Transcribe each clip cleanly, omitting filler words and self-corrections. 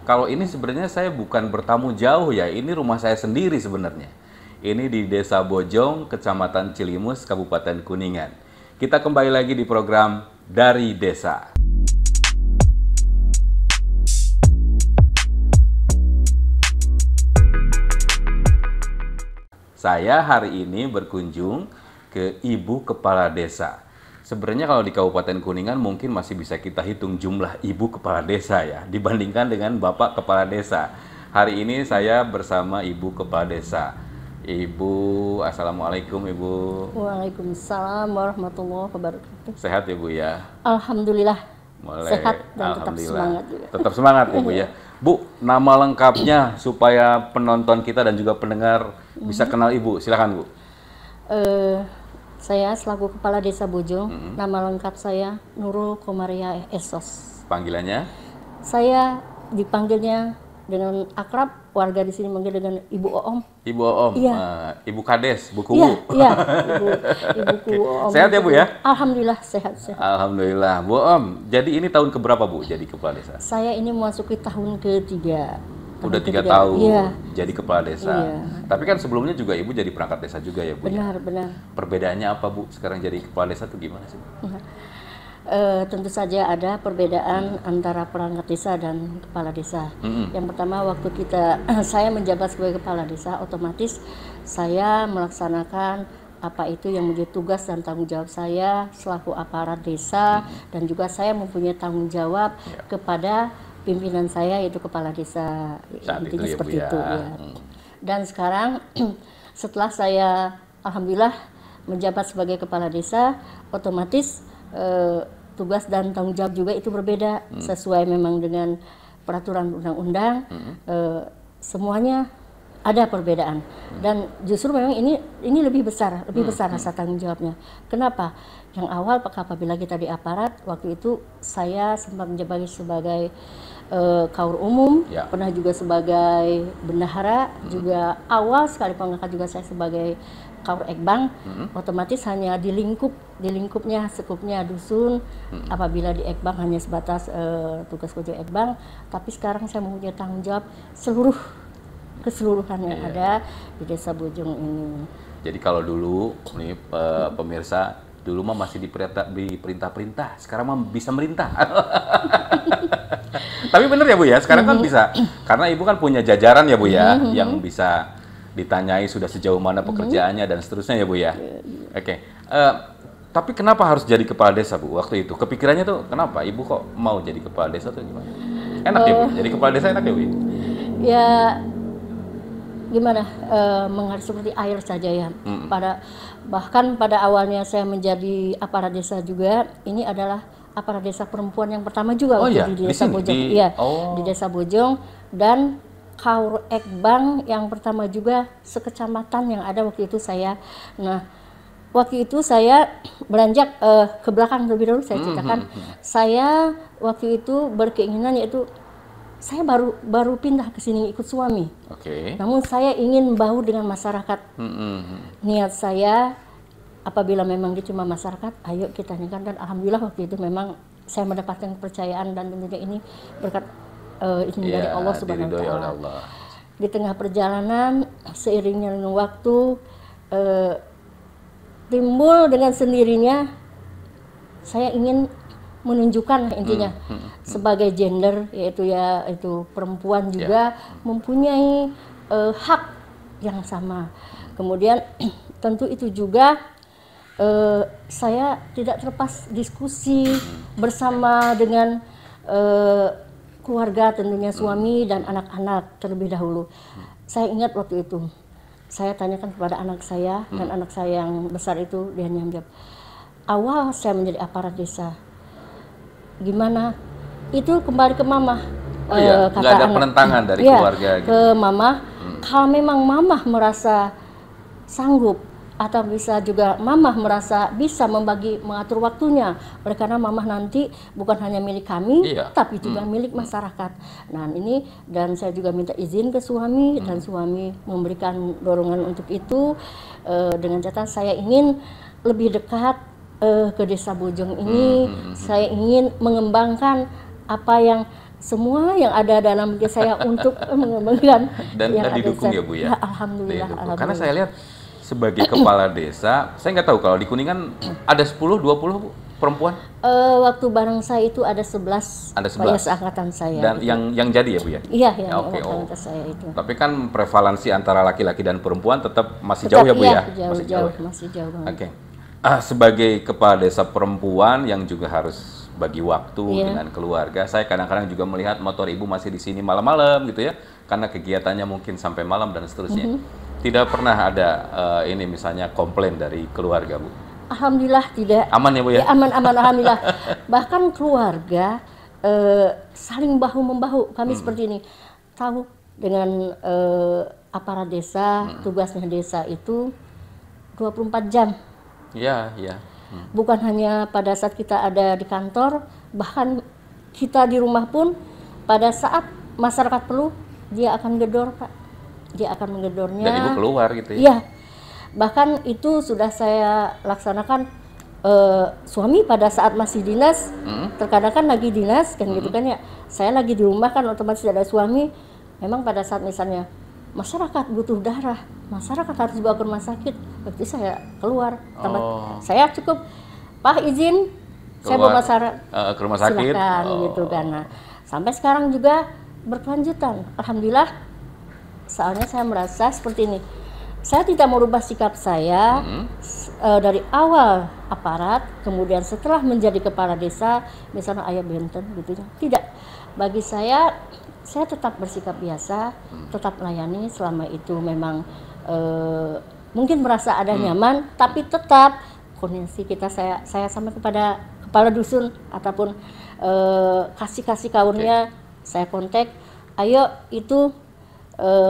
Kalau ini sebenarnya saya bukan bertamu jauh ya, ini rumah saya sendiri sebenarnya. Ini di Desa Bojong, Kecamatan Cilimus, Kabupaten Kuningan. Kita kembali lagi di program Dari Desa. Saya hari ini berkunjung ke Ibu Kepala Desa. Sebenarnya kalau di Kabupaten Kuningan mungkin masih bisa kita hitung jumlah ibu kepala desa ya, dibandingkan dengan Bapak Kepala Desa. Hari ini saya bersama Ibu Kepala Desa. Ibu, Assalamualaikum Ibu. Waalaikumsalam warahmatullahi wabarakatuh. Sehat ya Bu ya? Alhamdulillah. Mulai, Sehat dan tetap semangat juga. Tetap semangat ya Bu ya. Bu, nama lengkapnya supaya penonton kita dan juga pendengar bisa kenal Ibu. Silakan Bu. Saya selaku Kepala Desa Bojong, nama lengkap saya Nurul Komaria Esos. Panggilannya? Saya dipanggilnya dengan akrab, warga di sini manggil dengan Ibu Oom. Ibu Oom, Iya. Ibu Kades, Bu Iya, Kubu. iya, Ibu Oom. Sehat ya Bu ya? Alhamdulillah sehat. Alhamdulillah. Bu Om, jadi ini tahun keberapa Bu jadi Kepala Desa? Saya ini memasuki tahun ketiga. Udah 3 tahun Iya. jadi Kepala Desa. Iya. Tapi kan sebelumnya juga Ibu jadi perangkat desa juga ya Bu? Benar, benar. Perbedaannya apa Bu? Sekarang jadi Kepala Desa itu gimana sih? Tentu saja ada perbedaan antara perangkat desa dan kepala desa. Yang pertama, waktu saya menjabat sebagai kepala desa, otomatis saya melaksanakan apa itu yang menjadi tugas dan tanggung jawab saya selaku aparat desa, dan juga saya mempunyai tanggung jawab kepada pimpinan saya, yaitu kepala desa. Saat Intinya itu ya, Bu, seperti ya. itu ya. Dan sekarang setelah saya alhamdulillah menjabat sebagai kepala desa, otomatis tugas dan tanggung jawab juga itu berbeda, sesuai memang dengan peraturan undang-undang. Semuanya ada perbedaan, dan justru memang ini lebih besar rasa tanggung jawabnya. Kenapa? Yang awal apabila kita di aparat, waktu itu saya sempat menjabat sebagai kaur umum, pernah juga sebagai bendahara, juga awal sekali pengangkat juga saya sebagai kaur ekbang. Otomatis hanya di lingkupnya, sekupnya dusun. Apabila di ekbang hanya sebatas tugas kerja ekbang, tapi sekarang saya mempunyai tanggung jawab keseluruhan yang ada di Desa Bojong ini. Jadi kalau dulu nih pemirsa, dulu mah masih diperintah-perintah, sekarang mah bisa merintah. Tapi bener ya Bu ya, sekarang kan bisa, karena Ibu kan punya jajaran ya Bu ya, yang bisa ditanyai sudah sejauh mana pekerjaannya dan seterusnya ya Bu ya. Oke. Tapi kenapa harus jadi kepala desa Bu waktu itu? Kepikirannya tuh kenapa Ibu kok mau jadi kepala desa tuh gimana? Enak ya Bu, jadi kepala desa enak ya Bu? Ya gimana, mengalir seperti air saja ya. Bahkan pada awalnya saya menjadi aparat desa juga, ini adalah aparat desa perempuan yang pertama juga di Desa Bojong. Di Desa Bojong, dan kaur ekbang yang pertama juga sekecamatan yang ada waktu itu saya. Nah, waktu itu saya beranjak ke belakang lebih dahulu, saya ceritakan. Saya waktu itu berkeinginan, yaitu saya baru pindah ke sini ikut suami. Namun saya ingin membaur dengan masyarakat. Niat saya, apabila memang diterima masyarakat, ayo kita nikah. Dan alhamdulillah waktu itu memang saya mendapatkan kepercayaan, dan tentunya ini berkat izin dari Allah Subhanahu wa Ta'ala. Di tengah perjalanan, seiringnya dengan waktu, timbul dengan sendirinya saya ingin menunjukkan intinya sebagai gender, yaitu perempuan juga mempunyai hak yang sama. Kemudian tentu itu juga saya tidak terlepas diskusi bersama dengan keluarga, tentunya suami dan anak-anak terlebih dahulu. Saya ingat waktu itu saya tanyakan kepada anak saya, dan anak saya yang besar itu dia menjawab, awal saya menjadi aparat desa, gimana? Itu kembali ke mama. Nggak ada penentangan dari keluarga gitu. Ke mama. Kalau memang mama merasa sanggup, atau bisa juga mama merasa bisa mengatur waktunya, oleh karena mama nanti bukan hanya milik kami, tapi juga milik masyarakat. Nah ini, dan saya juga minta izin ke suami, dan suami memberikan dorongan untuk itu, dengan catatan saya ingin lebih dekat ke Desa Bojong ini. Saya ingin mengembangkan apa yang semua yang ada dalam diri saya untuk mengembangkan dan yang ada didukung saya. ya Bu ya? Alhamdulillah, Didukung. alhamdulillah. Karena saya lihat sebagai kepala desa, saya nggak tahu kalau di Kuningan ada 10, 20 Bu, perempuan? Waktu bareng saya itu ada 11, Ada 11. banyak seangkatan saya. Dan itu. yang jadi ya Bu ya? Iya, yang Oke, angkatan saya itu. Tapi kan prevalensi antara laki-laki dan perempuan tetap masih Tetap jauh ya Bu iya, ya? masih jauh banget. Oke. Sebagai kepala desa perempuan yang juga harus bagi waktu dengan keluarga, saya kadang-kadang juga melihat motor Ibu masih di sini malam-malam gitu ya, karena kegiatannya mungkin sampai malam dan seterusnya. Tidak pernah ada ini misalnya komplain dari keluarga Bu? Alhamdulillah tidak. Aman ya Bu ya? Aman-aman alhamdulillah. Bahkan keluarga saling bahu-membahu. Kami seperti ini. Tahu dengan aparat desa, tugasnya desa itu 24 jam. Iya, iya. Bukan hanya pada saat kita ada di kantor, bahkan kita di rumah pun pada saat masyarakat perlu, dia akan gedor, Pak. Dia akan menggedornya. Dan Ibu keluar gitu ya? Iya. Bahkan itu sudah saya laksanakan suami pada saat masih dinas, terkadang kan lagi dinas kan gitu kan ya. Saya lagi di rumah kan otomatis ada suami. Memang pada saat misalnya masyarakat butuh darah, masyarakat harus dibawa ke rumah sakit, berarti saya keluar. Saya cukup, Pak izin, saya bawa masyarakat ke rumah sakit. Silakan gitu kan. Nah, sampai sekarang juga berkelanjutan. Alhamdulillah. Soalnya saya merasa seperti ini. Saya tidak merubah sikap saya dari awal aparat, kemudian setelah menjadi kepala desa, misalnya ayah benten gitu ya. Tidak. Bagi saya tetap bersikap biasa, tetap melayani selama itu memang mungkin merasa ada nyaman, tapi tetap kondisi kita saya sama kepada kepala dusun ataupun kasih kawannya saya kontak, ayo itu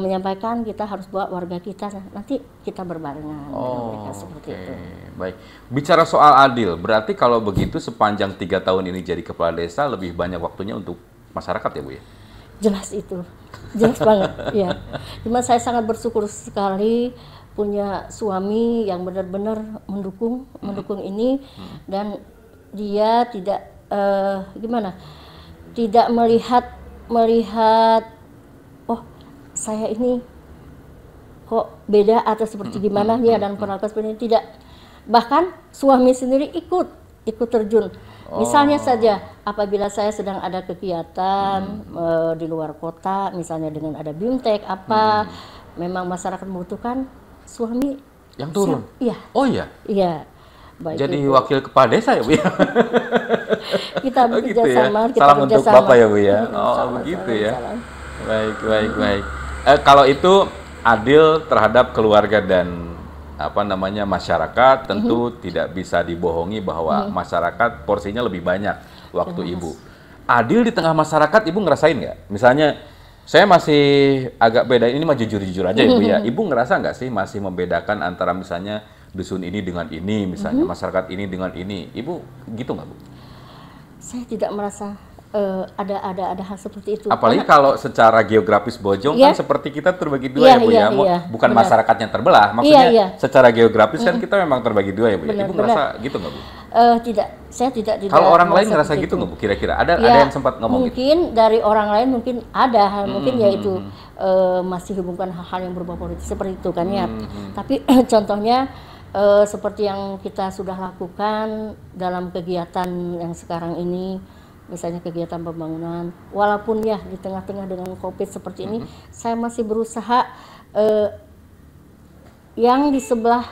menyampaikan kita harus bawa warga kita, nanti kita berbarengan dengan mereka seperti itu. Baik, bicara soal adil, berarti kalau begitu sepanjang 3 tahun ini jadi kepala desa lebih banyak waktunya untuk masyarakat ya Bu ya? Jelas itu, jelas banget ya. Cuma saya sangat bersyukur sekali punya suami yang benar-benar mendukung ini, dan dia tidak tidak melihat oh saya ini kok beda atau seperti gimana ya dan perlakuan seperti ini, tidak. Bahkan suami sendiri ikut terjun. Misalnya saja apabila saya sedang ada kegiatan di luar kota, misalnya dengan ada BIMTEK memang masyarakat membutuhkan, suami yang turun. Iya. Oh iya. Iya. Baik jadi itu. Wakil kepala desa ya Bu ya? Kita bekerja gitu ya? sama. Salam untuk Bapak ya Bu ya? Begitu ya. Baik. Kalau itu adil terhadap keluarga dan masyarakat, tentu tidak bisa dibohongi bahwa masyarakat porsinya lebih banyak waktu Ibu. Adil di tengah masyarakat, Ibu ngerasain nggak? Misalnya, saya masih agak beda, ini mah jujur-jujur aja Ibu ya. Ibu ngerasa nggak sih masih membedakan antara misalnya dusun ini dengan ini, misalnya masyarakat ini dengan ini? Ibu gitu nggak Bu? Saya tidak merasa ada hal seperti itu. Apalagi kalau secara geografis Bojong kan seperti kita terbagi dua ya Bu ya. Bukan benar. Masyarakatnya terbelah, maksudnya secara geografis kan kita memang terbagi dua ya Bu ya. Ibu ngerasa gitu nggak Bu? Tidak, saya tidak. Kalau orang lain ngerasa gitu nggak Bu? Kira-kira ada yang sempat ngomong mungkin gitu? Dari orang lain mungkin ada, mungkin yaitu masih hubungkan hal-hal yang berbau politik seperti itu kan ya. Tapi contohnya seperti yang kita sudah lakukan dalam kegiatan yang sekarang ini, misalnya kegiatan pembangunan, walaupun ya di tengah-tengah dengan COVID seperti ini, saya masih berusaha yang di sebelah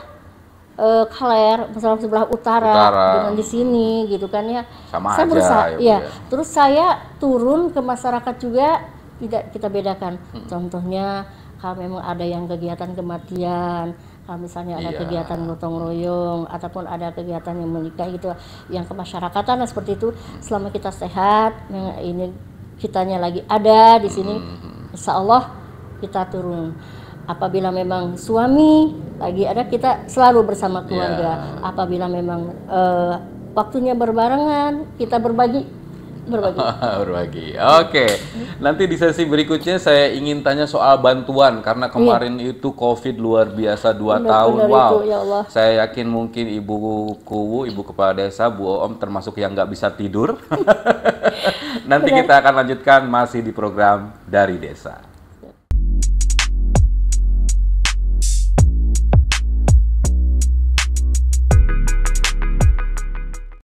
Kaler, misalnya sebelah utara dengan di sini gitu kan ya. Sama saya aja, berusaha, ya. Terus saya turun ke masyarakat juga, tidak kita bedakan. Contohnya kalau memang ada yang kegiatan kematian, kalau misalnya ada kegiatan gotong royong ataupun ada kegiatan yang menikah gitu, yang kemasyarakatan seperti itu, selama kita sehat, yang ini kitanya lagi ada di sini, insya Allah kita turun. Apabila memang suami lagi ada, kita selalu bersama keluarga. Apabila memang waktunya berbarengan, kita berbagi berbagi. Berbagi. Oke. Nanti di sesi berikutnya saya ingin tanya soal bantuan karena kemarin itu COVID luar biasa 2 tahun. Benar-benar Wow. itu, ya Allah. Saya yakin mungkin Ibu Kuwu, Ibu Kepala Desa, Bu Oom termasuk yang nggak bisa tidur. Nanti kita akan lanjutkan masih di program Dari Desa.